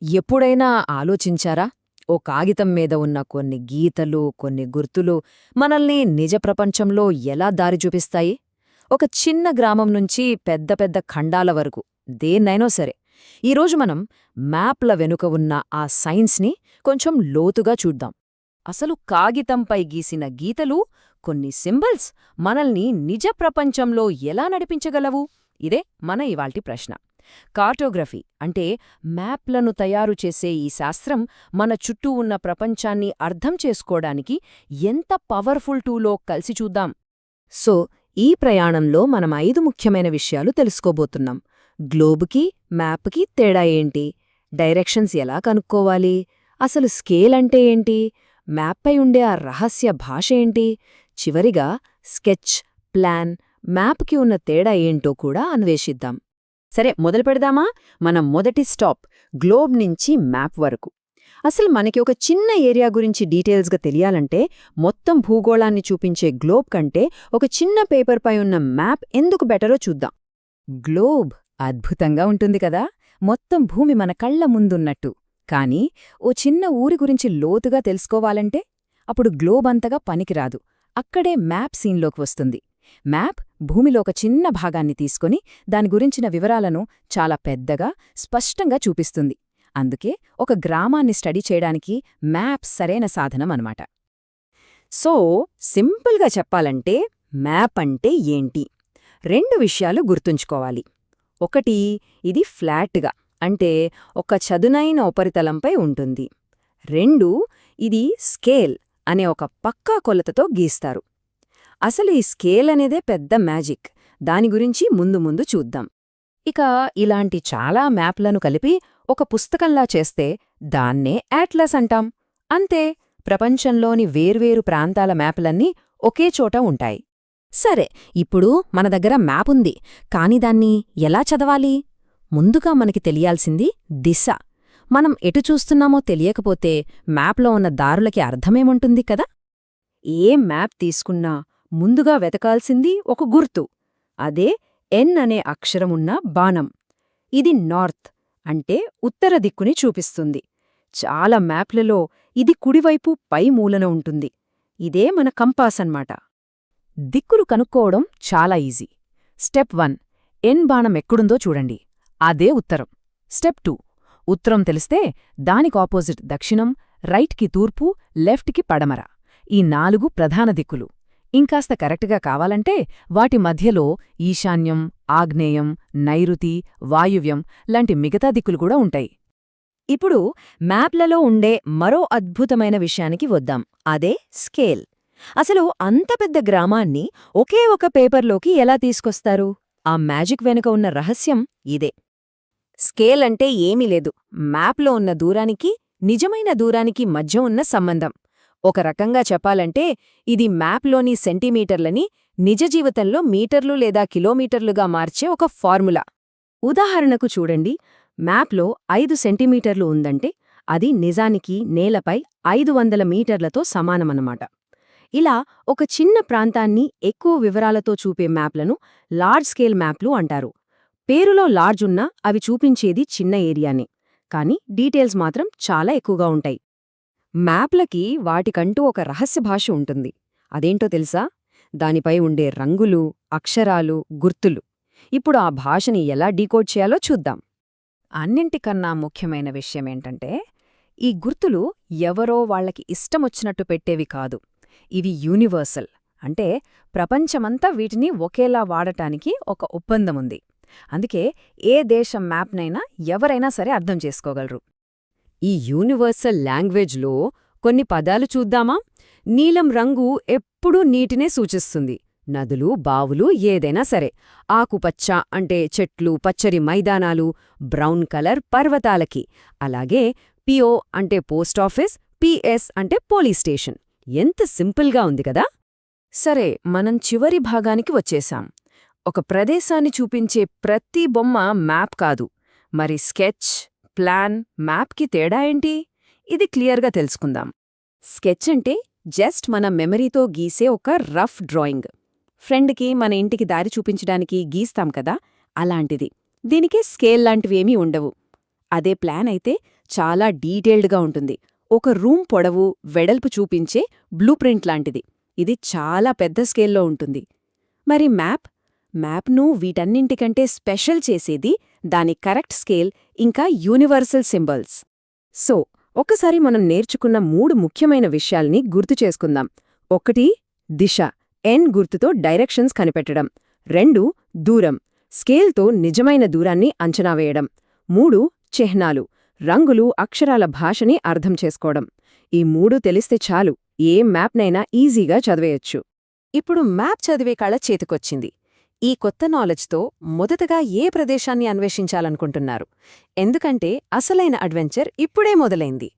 ఎప్పుడైనా ఆలోచించారా? ఓ కాగితం మీద ఉన్న కొన్ని గీతలు, కొన్ని గుర్తులు మనల్ని నిజ ప్రపంచంలో ఎలా దారి చూపిస్తాయి? ఒక చిన్న గ్రామం నుంచి పెద్ద పెద్ద ఖండాల వరకు దేన్నైనా సరే. ఈరోజు మనం మ్యాప్ల వెనుక ఉన్న ఆ సైన్స్ని కొంచెం లోతుగా చూద్దాం. అసలు కాగితంపై గీసిన గీతలు, కొన్ని సింబల్స్ మనల్ని నిజ ప్రపంచంలో ఎలా నడిపించగలవు? ఇదే మన ఇవాల్టి ప్రశ్న. కార్టోగ్రఫీ అంటే మ్యాప్లను తయారు చేసే ఈ శాస్త్రం మన చుట్టూ ఉన్న ప్రపంచాన్ని అర్థం చేసుకోవడానికి ఎంత పవర్ఫుల్ టూలో కలిసి చూద్దాం. సో ఈ ప్రయాణంలో మనం 5 ముఖ్యమైన విషయాలు తెలుసుకోబోతున్నాం. గ్లోబ్కి, మ్యాప్కి తేడా ఏంటి? డైరెక్షన్స్ ఎలా కనుక్కోవాలి? అసలు స్కేల్ అంటే ఏంటి? మ్యాప్పై ఉండే ఆ రహస్య భాష ఏంటి? చివరిగా స్కెచ్, ప్లాన్, మ్యాప్కి ఉన్న తేడా ఏంటో కూడా అన్వేషిద్దాం. సరే, మొదలు పెడదామా? మన మొదటి స్టాప్ గ్లోబ్ నుంచి మ్యాప్ వరకు. అసలు మనకి ఒక చిన్న ఏరియా గురించి డీటెయిల్స్గా తెలియాలంటే మొత్తం భూగోళాన్ని చూపించే గ్లోబ్ కంటే ఒక చిన్న పేపర్పై ఉన్న మ్యాప్ ఎందుకు బెటరో చూద్దాం. గ్లోబ్ అద్భుతంగా ఉంటుంది కదా, మొత్తం భూమి మన కళ్ల ముందున్నట్టు. కానీ ఓ చిన్న ఊరి గురించి లోతుగా తెలుసుకోవాలంటే అప్పుడు గ్లోబ్ అంతగా పనికిరాదు. అక్కడే మ్యాప్ సీన్లోకి వస్తుంది. మ్యాప్ భూమిలో ఒక చిన్న భాగాన్ని తీసుకొని దాని గురించిన వివరాలను చాలా పెద్దగా, స్పష్టంగా చూపిస్తుంది. అందుకే ఒక గ్రామాన్ని స్టడీ చేయడానికి మ్యాప్ సరైన సాధనమన్నమాట. సో సింపుల్గా చెప్పాలంటే మ్యాప్ అంటే ఏంటి? 2 విషయాలు గుర్తుంచుకోవాలి. ఒకటి, ఇది ఫ్లాట్గా అంటే ఒక చదునైన ఉపరితలంపై ఉంటుంది. 2, ఇది స్కేల్ అనే ఒక పక్కా కొలతతో గీస్తారు. అసలు ఈ స్కేల్ అనేదే పెద్ద మ్యాజిక్. దాని గురించి ముందు ముందు చూద్దాం. ఇక ఇలాంటి చాలా మ్యాప్లను కలిపి ఒక పుస్తకంలా చేస్తే దాన్నే అట్లస్ అంటాం. అంతే, ప్రపంచంలోని వేర్వేరు ప్రాంతాల మ్యాప్లన్నీ ఒకే చోట ఉంటాయి. సరే, ఇప్పుడు మన దగ్గర మ్యాపుంది, కాని దాన్ని ఎలా చదవాలి? ముందుగా మనకి తెలియాల్సింది దిశ. మనం ఎటు చూస్తున్నామో తెలియకపోతే మ్యాప్లో ఉన్న దారులకి అర్థమేముంటుంది కదా? ఏ మ్యాప్ తీసుకున్నా ముందుగా వెతకాల్సింది ఒక గుర్తు. అదే ఎన్ అనే అక్షరమున్న బాణం. ఇది నార్త్ అంటే ఉత్తర దిక్కుని చూపిస్తుంది. చాలా మ్యాప్లలో ఇది కుడివైపు పై మూలన ఉంటుంది. ఇదే మన కంపాస్ అన్నమాట. దిక్కులు కనుక్కోవడం చాలా ఈజీ. స్టెప్ 1, ఎన్ బాణం ఎక్కడుందో చూడండి. అదే ఉత్తరం. స్టెప్ 2, ఉత్తరం తెలిస్తే దానికాపోజిట్ దక్షిణం, రైట్కి తూర్పు, లెఫ్ట్కి పడమర. ఈ 4 ప్రధాన దిక్కులు. ఇంకాస్త కరెక్ట్గా కావాలంటే వాటి మధ్యలో ఈశాన్యం, ఆగ్నేయం, నైరుతి, వాయువ్యం లాంటి మిగతా దిక్కులు కూడా ఉంటాయి. ఇప్పుడు మ్యాప్లలో ఉండే మరో అద్భుతమైన విషయానికి వద్దాం. అదే స్కేల్. అసలు అంత పెద్ద గ్రామాన్ని ఒకే ఒక పేపర్లోకి ఎలా తీసుకొస్తారు? ఆ మ్యాజిక్ వెనుక ఉన్న రహస్యం ఇదే. స్కేల్ అంటే ఏమీ లేదు, మ్యాప్లో ఉన్న దూరానికి, నిజమైన దూరానికి మధ్య ఉన్న సంబంధం. ఒక రకంగా చెప్పాలంటే ఇది మ్యాప్లోని సెంటీమీటర్లని నిజ జీవితంలో మీటర్లు లేదా కిలోమీటర్లుగా మార్చే ఒక ఫార్ములా. ఉదాహరణకు చూడండి, మ్యాప్లో 5 సెంటీమీటర్లు ఉందంటే అది నిజానికి నేలపై 500 మీటర్లతో సమానమన్నమాట. ఇలా ఒక చిన్న ప్రాంతాన్ని ఎక్కువ వివరాలతో చూపే మ్యాప్లను లార్జ్ స్కేల్ మ్యాప్లు అంటారు. పేరులో లార్జ్ ఉన్నా అవి చూపించేది చిన్న ఏరియానే, కానీ డీటెయిల్స్ మాత్రం చాలా ఎక్కువగా ఉంటాయి. మ్యాప్లకి వాటికంటూ ఒక రహస్య భాష ఉంటుంది. అదేంటో తెలుసా? దానిపై ఉండే రంగులు, అక్షరాలు, గుర్తులు. ఇప్పుడు ఆ భాషని ఎలా డీకోడ్ చేయాలో చూద్దాం. అన్నింటికన్నా ముఖ్యమైన విషయమేంటంటే ఈ గుర్తులు ఎవరో వాళ్లకి ఇష్టమొచ్చినట్టు పెట్టేవి కాదు. ఇవి యూనివర్సల్. అంటే ప్రపంచమంతా వీటిని ఒకేలా వాడటానికి ఒక ఒప్పందముంది. అందుకే ఏ దేశం మ్యాప్నైనా ఎవరైనా సరే అర్థం చేసుకోగలరు. ఈ యూనివర్సల్ లాంగ్వేజ్లో కొన్ని పదాలు చూద్దామా? నీలం రంగు ఎప్పుడూ నీటినే సూచిస్తుంది. నదులు, బావులు ఏదైనా సరే. ఆకుపచ్చ అంటే చెట్లు, పచ్చరి మైదానాలు. బ్రౌన్ కలర్ పర్వతాలకి. అలాగే పిఓ అంటే పోస్టాఫీస్, పిఎస్ అంటే పోలీస్ స్టేషన్. ఎంత సింపుల్గా ఉంది కదా? సరే, మనం చివరి భాగానికి వచ్చేశాం. ఒక ప్రదేశాన్ని చూపించే ప్రతి బొమ్మ మ్యాప్ కాదు. మరి స్కెచ్, ప్లాన్, మ్యాప్కి తేడా ఏంటి? ఇది క్లియర్గా తెలుసుకుందాం. స్కెచ్ అంటే జస్ట్ మన మెమరీతో గీసే ఒక రఫ్ డ్రాయింగ్. ఫ్రెండ్కి, మన ఇంటికి దారి చూపించడానికి గీస్తాం కదా, అలాంటిది. దీనికి స్కేల్ లాంటివేమీ ఉండవు. అదే ప్లాన్ అయితే చాలా డీటెయిల్డ్గా ఉంటుంది. ఒక రూమ్ పొడవు, వెడల్పు చూపించే బ్లూ ప్రింట్ లాంటిది. ఇది చాలా పెద్ద స్కేల్లో ఉంటుంది. మరి మ్యాప్ను వీటన్నింటికంటే స్పెషల్ చేసేది దాని కరెక్ట్ స్కేల్ ఇంకా యూనివర్సల్ సింబల్స్. సో ఒకసారి మనం నేర్చుకున్న 3 ముఖ్యమైన విషయాల్ని గుర్తు చేసుకుందాం. 1 దిశ, ఎన్ గుర్తుతో డైరెక్షన్స్ కనిపెట్టడం. 2 దూరం, స్కేల్తో నిజమైన దూరాన్ని అంచనా వేయడం. 3 చిహ్నాలు, రంగులు, అక్షరాల భాషని అర్థం చేసుకోవడం. ఈ 3 తెలిస్తే చాలు, ఏ మ్యాప్నైనా ఈజీగా చదివేయొచ్చు. ఇప్పుడు మ్యాప్ చదివే కళ చేతికొచ్చింది. ఈ కొత్త నాలెడ్జ్తో మొదటగా ఏ ప్రదేశాన్ని అన్వేషించాలనుకుంటున్నారు? ఎందుకంటే అసలైన అడ్వెంచర్ ఇప్పుడే మొదలైంది.